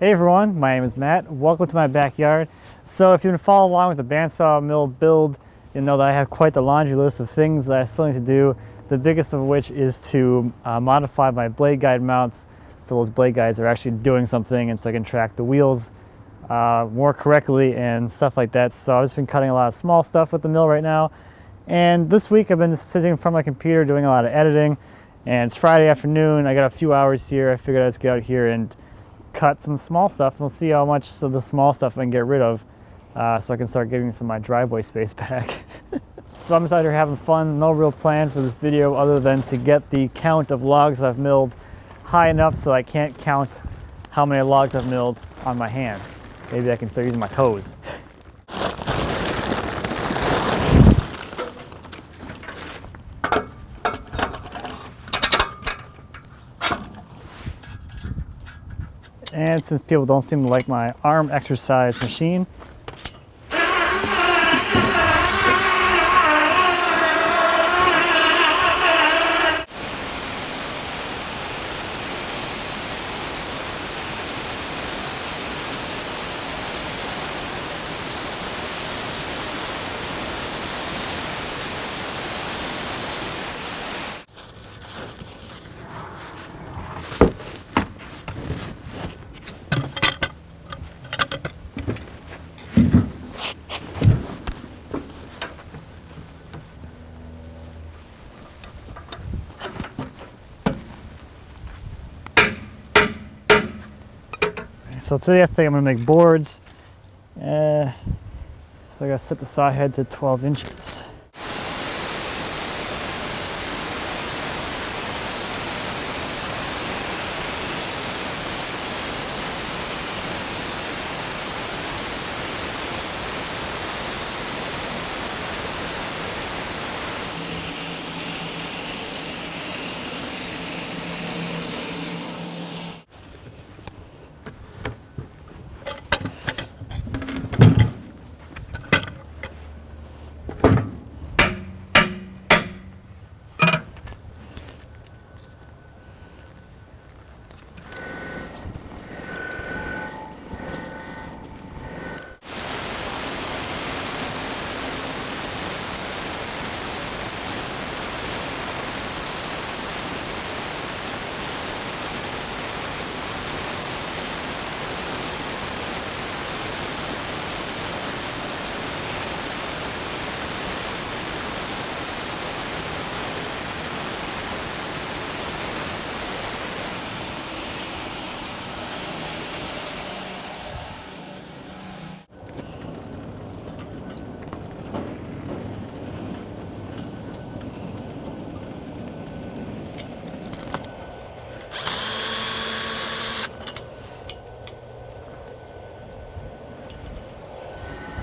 Hey everyone, my name is Matt. Welcome to my backyard. So if you've been following along with the bandsaw mill build, you know that I have quite the laundry list of things that I still need to do. The biggest of which is to modify my blade guide mounts so those blade guides are actually doing something and so I can track the wheels more correctly and stuff like that. So I've just been cutting a lot of small stuff with the mill right now. And this week I've been sitting in front of my computer doing a lot of editing, and it's Friday afternoon. I got a few hours here. I figured I'd just get out here and cut some small stuff, and we'll see how much of the small stuff I can get rid of so I can start getting some of my driveway space back. So I'm just out here having fun. No real plan for this video other than to get the count of logs that I've milled high enough so I can't count how many logs I've milled on my hands. Maybe I can start using my toes. And since people don't seem to like my arm exercise machine, so today I think I'm gonna make boards. So I gotta set the saw head to 12 inches.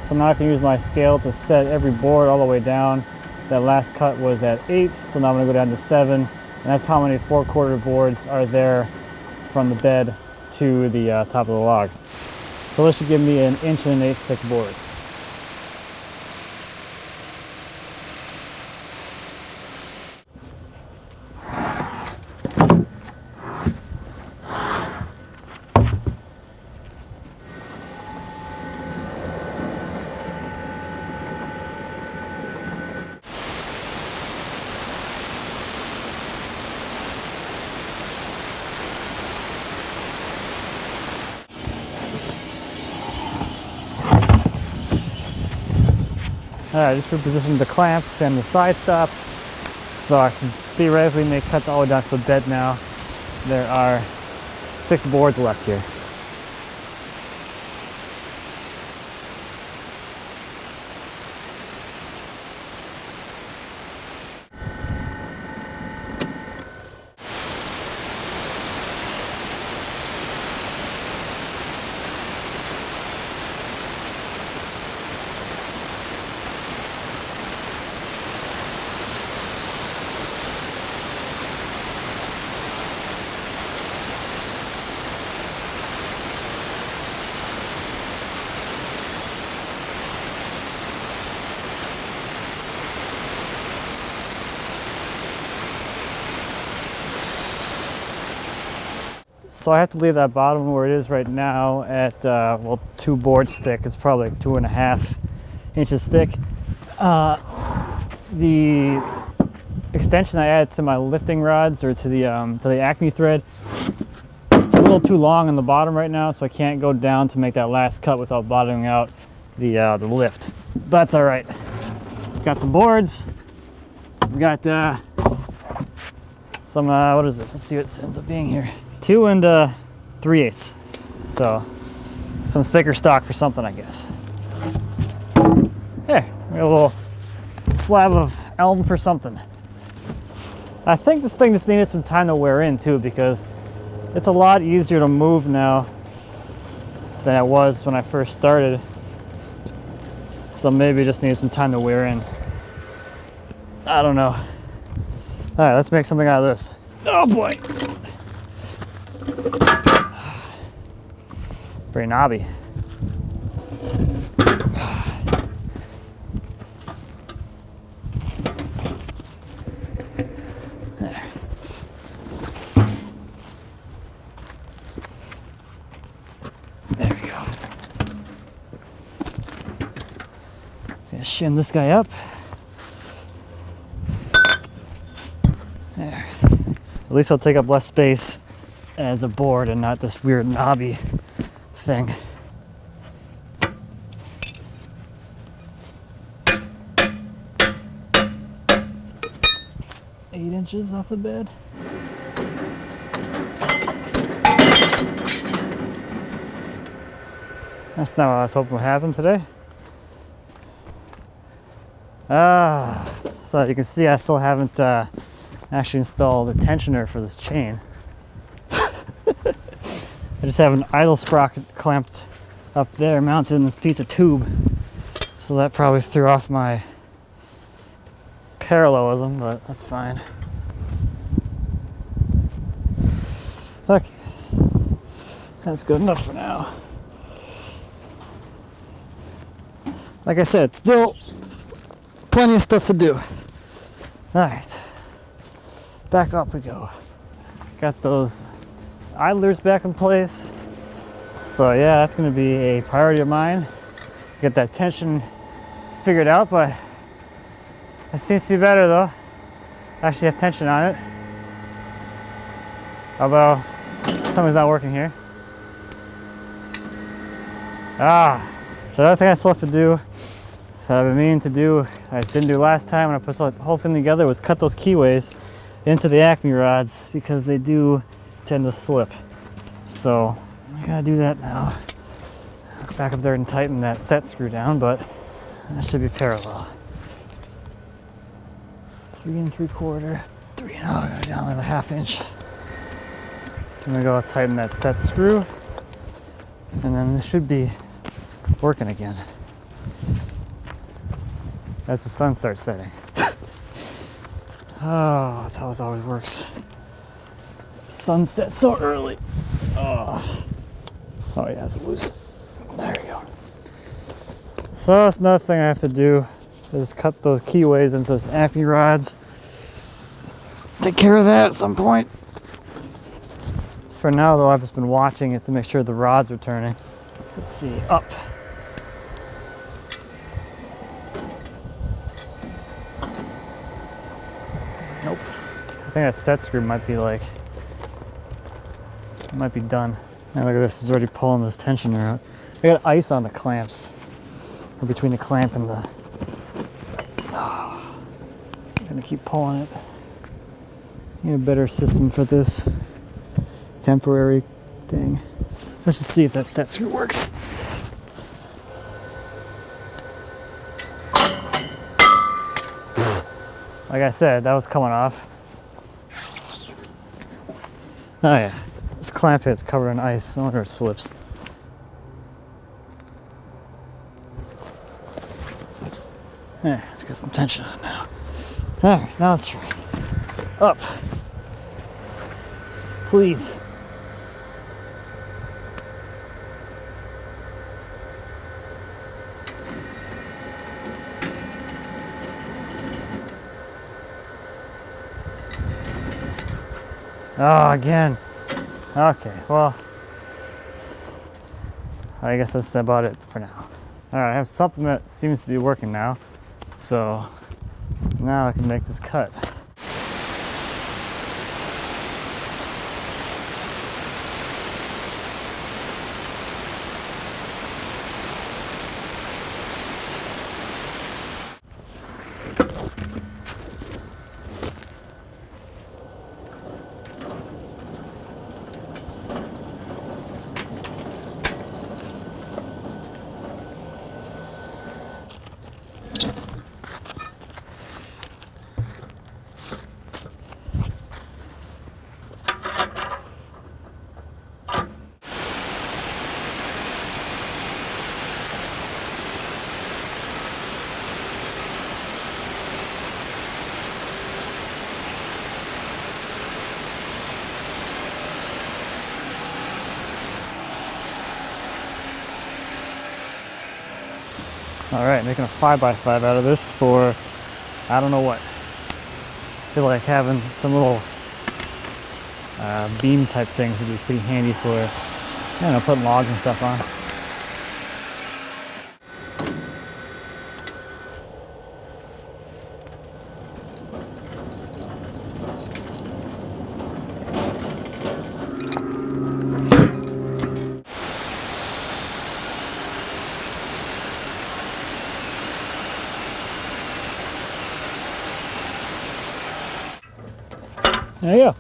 So now I can use my scale to set every board all the way down. That last cut was at 8, so now I'm going to go down to 7. And that's how many 4/4 boards are there from the bed to the top of the log. So this should give me an 1 1/8 thick board. Alright, just repositioned the clamps and the side stops so I can theoretically make cuts all the way down to the bed now. There are 6 boards left here. So I have to leave that bottom where it is right now at, well, 2 boards thick. It's probably like 2.5 inches thick. The extension I added to my lifting rods, or to the Acme thread, it's a little too long on the bottom right now, so I can't go down to make that last cut without bottoming out the lift. But that's all right. Got some boards. We got some, what is this? Let's see what it ends up being here. 2 3/8. So some thicker stock for something, I guess. There, we got a little slab of elm for something. I think this thing just needed some time to wear in too, because it's a lot easier to move now than it was when I first started. So maybe it just needed some time to wear in. I don't know. All right, let's make something out of this. Oh boy. Very knobby. There we go. Just gonna shim this guy up. There. At least I'll take up less space as a board and not this weird knobby thing. Eight inches off the bed. That's not what I was hoping would happen today. So you can see I still haven't actually installed a tensioner for this chain. I just have an idle sprocket clamped up there, mounted in this piece of tube. So that probably threw off my parallelism, but that's fine. Okay, that's good enough for now. Like I said, still plenty of stuff to do. All right, back up we go. Got those idlers back in place. So yeah, that's gonna be a priority of mine. Get that tension figured out, but it seems to be better though. I actually have tension on it. Although, something's not working here. So the other thing I still have to do, that I've been meaning to do, I just didn't do last time when I put the whole thing together, was cut those keyways into the Acme rods, because they do tend to slip. So I gotta do that now. I'll go back up there and tighten that set screw down, but that should be parallel. 3 3/4, 3, oh, I got down like a 1/2 inch. I'm gonna go tighten that set screw, and then this should be working again as the sun starts setting. Oh, that's how this always works. Sunset so early. Oh yeah, it's loose. There we go. So that's another thing I have to do, is cut those keyways into those Acme rods. Take care of that at some point. For now though, I've just been watching it to make sure the rods are turning. Let's see, up. Nope. I think that set screw might be done. And look at this, it's already pulling this tensioner out. I got ice on the clamps, or between the clamp and the, it's gonna keep pulling it. Need a better system for this temporary thing. Let's just see if that set screw works. Like I said, that was coming off. Oh yeah, this clamp hit's covered in ice. I wonder if it slips. There, it's got some tension on it now. Alright, now let's try. Up. Please. Oh, again. Okay, well, I guess that's about it for now. All right, I have something that seems to be working now. So now I can make this cut. All right, making a 5x5 out of this for, I don't know what. I feel like having some little beam type things would be pretty handy for, I don't know, putting logs and stuff on. There you go,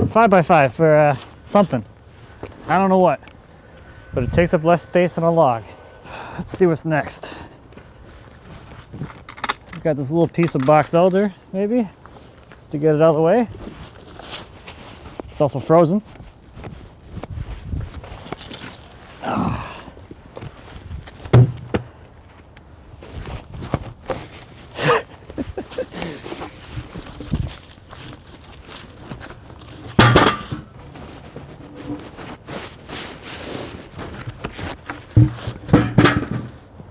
5x5 for something. I don't know what, but it takes up less space than a log. Let's see what's next. We've got this little piece of box elder, maybe, just to get it out of the way. It's also frozen.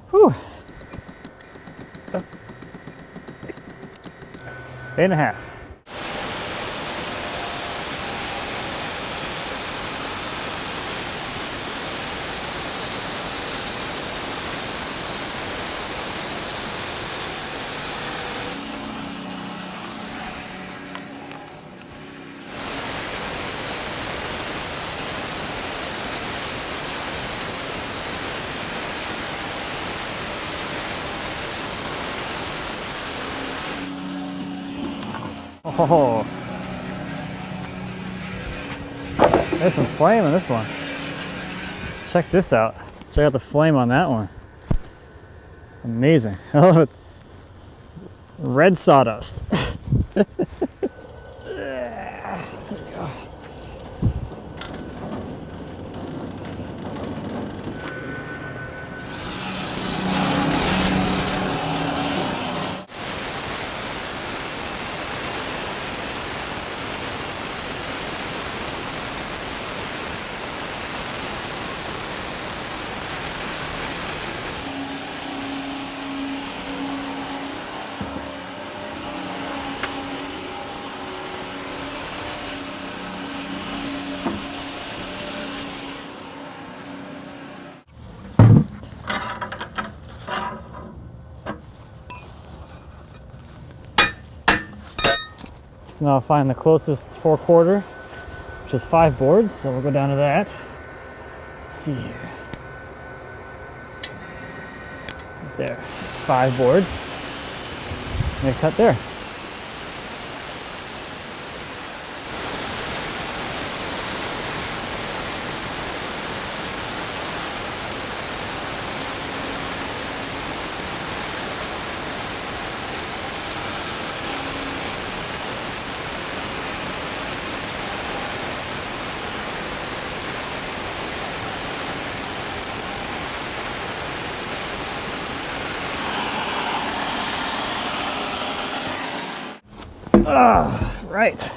Whew. 8.5. Oh, there's some flame on this one. Check this out. Check out the flame on that one. Amazing. I love it. Red sawdust. So now I'll find the closest 4/4, which is 5 boards, so we'll go down to that. Let's see here. Right there, it's 5 boards. And I cut there. Right.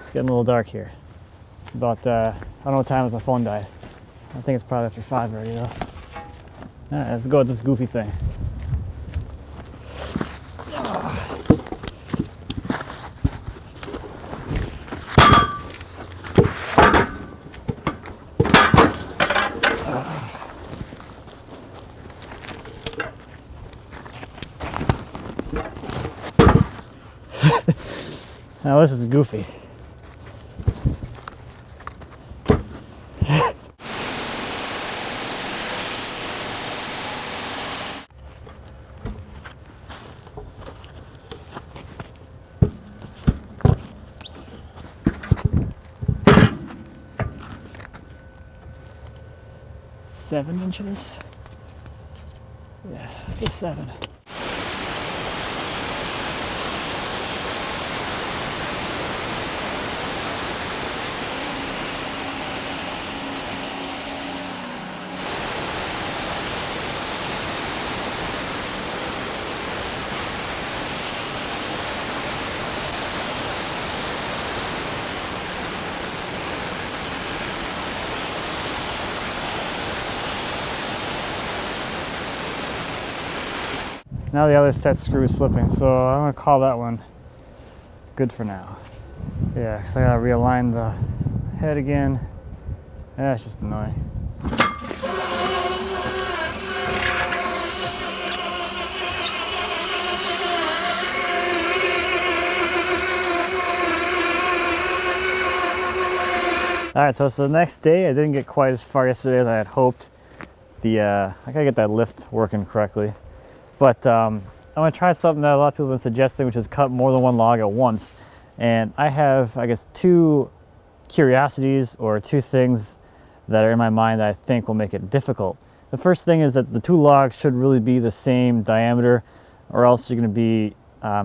It's getting a little dark here. It's about, I don't know what time my phone died. I think it's probably after 5 already though. All right, let's go with this goofy thing. Now this is goofy. Seven inches. Yeah, this is 7. Now the other set screw is slipping, so I'm gonna call that one good for now. Yeah, because I gotta realign the head again. That's just annoying. All right, so it's the next day. I didn't get quite as far yesterday as I had hoped. I gotta get that lift working correctly. But I'm gonna try something that a lot of people have been suggesting, which is cut more than one log at once. And I have, I guess, 2 curiosities or 2 things that are in my mind that I think will make it difficult. The first thing is that the 2 logs should really be the same diameter, or else you're gonna be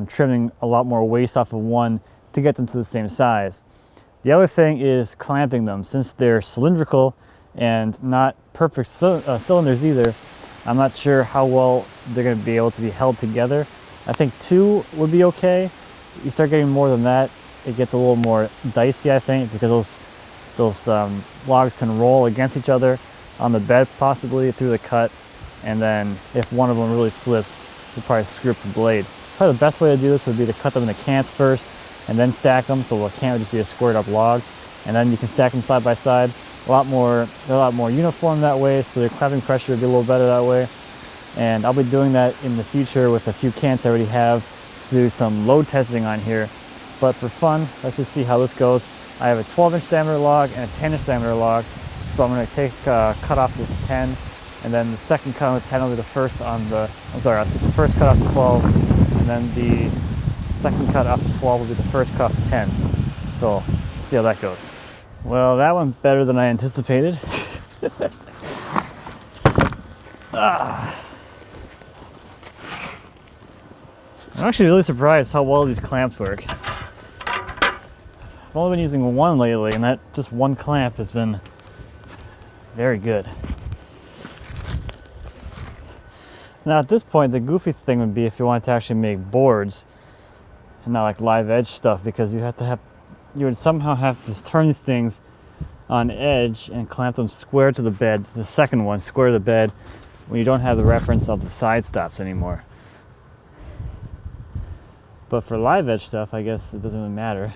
trimming a lot more waste off of one to get them to the same size. The other thing is clamping them. Since they're cylindrical and not perfect cylinders either, I'm not sure how well they're going to be able to be held together. I think 2 would be okay. You start getting more than that, it gets a little more dicey, I think, because those logs can roll against each other on the bed, possibly through the cut. And then if one of them really slips, you'll probably screw up the blade. Probably the best way to do this would be to cut them into cants first and then stack them. So a can would just be a squared up log, and then you can stack them side by side. They're a lot more uniform that way, so your clamping pressure would be a little better that way. And I'll be doing that in the future with a few cants I already have to do some load testing on here. But for fun, let's just see how this goes. I have a 12-inch diameter log and a 10-inch diameter log, so I'm going to take cut off this 10, and then the second cut on the 10 will be the first on the, I'll take the first cut off the 12, and then the second cut off the 12 will be the first cut off the 10. So let's see how that goes. Well, that went better than I anticipated. I'm actually really surprised how well these clamps work. I've only been using one lately, and that just one clamp has been very good. Now at this point, the goofy thing would be if you wanted to actually make boards and not like live edge stuff, because you would somehow have to turn these things on edge and clamp them square to the bed, the second one square to the bed, when you don't have the reference of the side stops anymore. But for live edge stuff, I guess it doesn't really matter.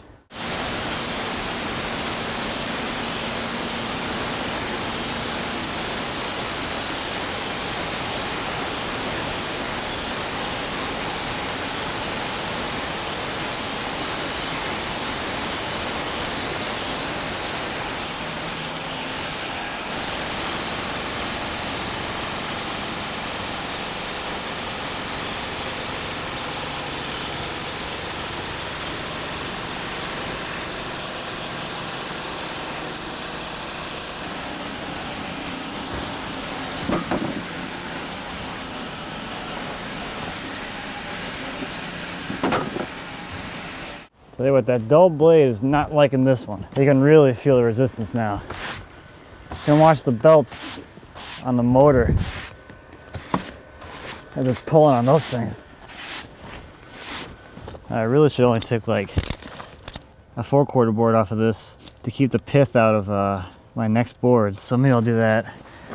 Tell you what, that dull blade is not liking this one. You can really feel the resistance now. You can watch the belts on the motor. They're just pulling on those things. I really should only take like a 4/4 board off of this to keep the pith out of my next boards. So maybe I'll do that.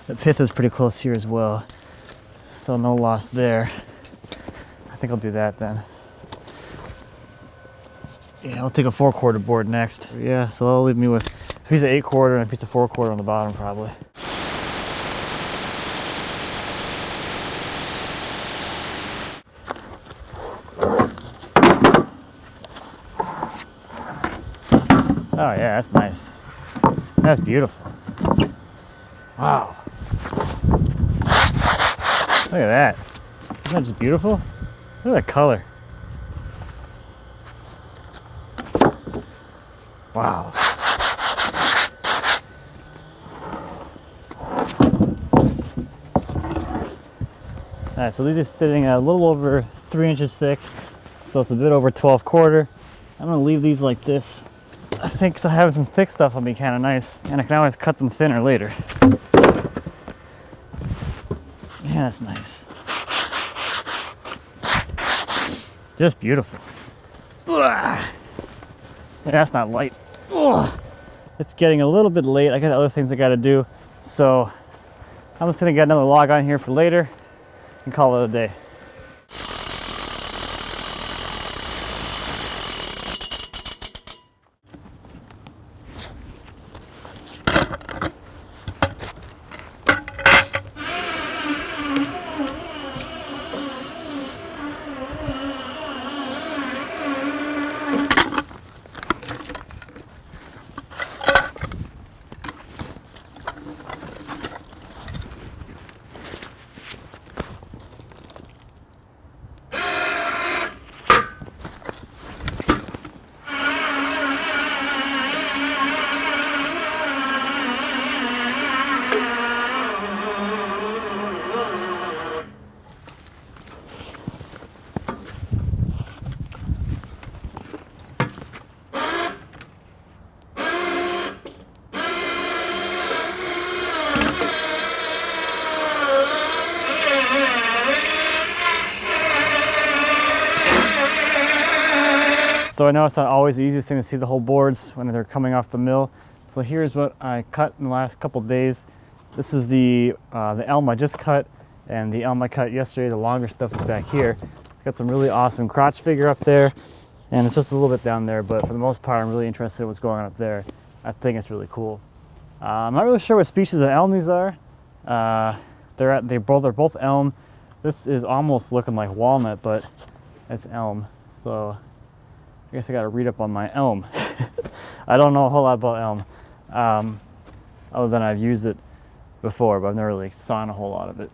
The pith is pretty close here as well, so no loss there. I think I'll do that then. Yeah, I'll take a 4/4 board next. Yeah, so that'll leave me with a piece of 8/4 and a piece of 4/4 on the bottom probably. Oh yeah, that's nice. That's beautiful. Wow. Look at that. Isn't that just beautiful? Look at that color. Wow. Alright, so these are sitting a little over 3 inches thick, so it's a bit over 12/4. I'm gonna leave these like this. I think so having some thick stuff will be kind of nice, and I can always cut them thinner later. Yeah, that's nice. Just beautiful. Yeah, that's not light. Ugh. It's getting a little bit late. I got other things I got to do, so I'm just gonna get another log on here for later and call it a day. So I know it's not always the easiest thing to see the whole boards when they're coming off the mill. So here's what I cut in the last couple days. This is the elm I just cut, and the elm I cut yesterday. The longer stuff is back here. Got some really awesome crotch figure up there, and it's just a little bit down there, but for the most part I'm really interested in what's going on up there. I think it's really cool. I'm not really sure what species of elm these are. They're both elm. This is almost looking like walnut, but it's elm. So I guess I got to read up on my elm. I don't know a whole lot about elm, other than I've used it before, but I've never really sawn a whole lot of it.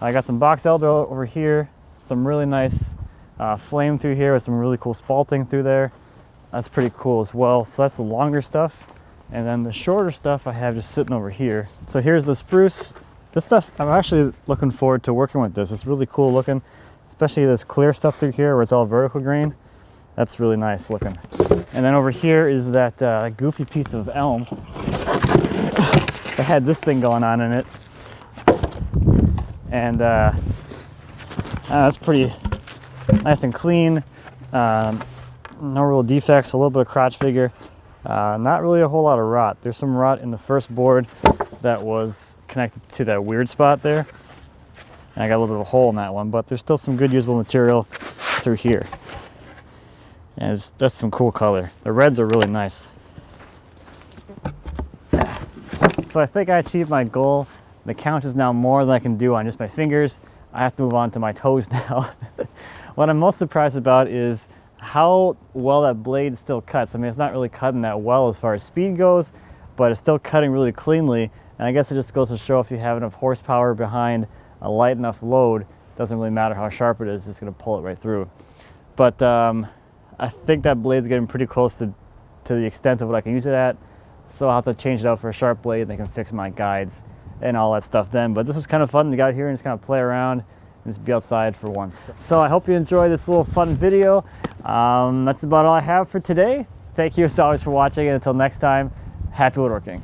I got some box elder over here, some really nice flame through here with some really cool spalting through there. That's pretty cool as well. So that's the longer stuff. And then the shorter stuff I have just sitting over here. So here's the spruce. This stuff, I'm actually looking forward to working with this. It's really cool looking, especially this clear stuff through here where it's all vertical grain. That's really nice looking. And then over here is that goofy piece of elm. It had this thing going on in it. And that's pretty nice and clean. No real defects, a little bit of crotch figure. Not really a whole lot of rot. There's some rot in the first board that was connected to that weird spot there. And I got a little bit of a hole in that one, but there's still some good usable material through here. And that's some cool color. The reds are really nice. So I think I achieved my goal. The count is now more than I can do on just my fingers. I have to move on to my toes now. What I'm most surprised about is how well that blade still cuts. I mean, it's not really cutting that well as far as speed goes, but it's still cutting really cleanly. And I guess it just goes to show if you have enough horsepower behind a light enough load, it doesn't really matter how sharp it is, it's going to pull it right through. But I think that blade's getting pretty close to the extent of what I can use it at. So I'll have to change it out for a sharp blade, and they can fix my guides and all that stuff then. But this was kind of fun to get out here and just kind of play around and just be outside for once. So I hope you enjoyed this little fun video. That's about all I have for today. Thank you as always for watching, and until next time, happy woodworking.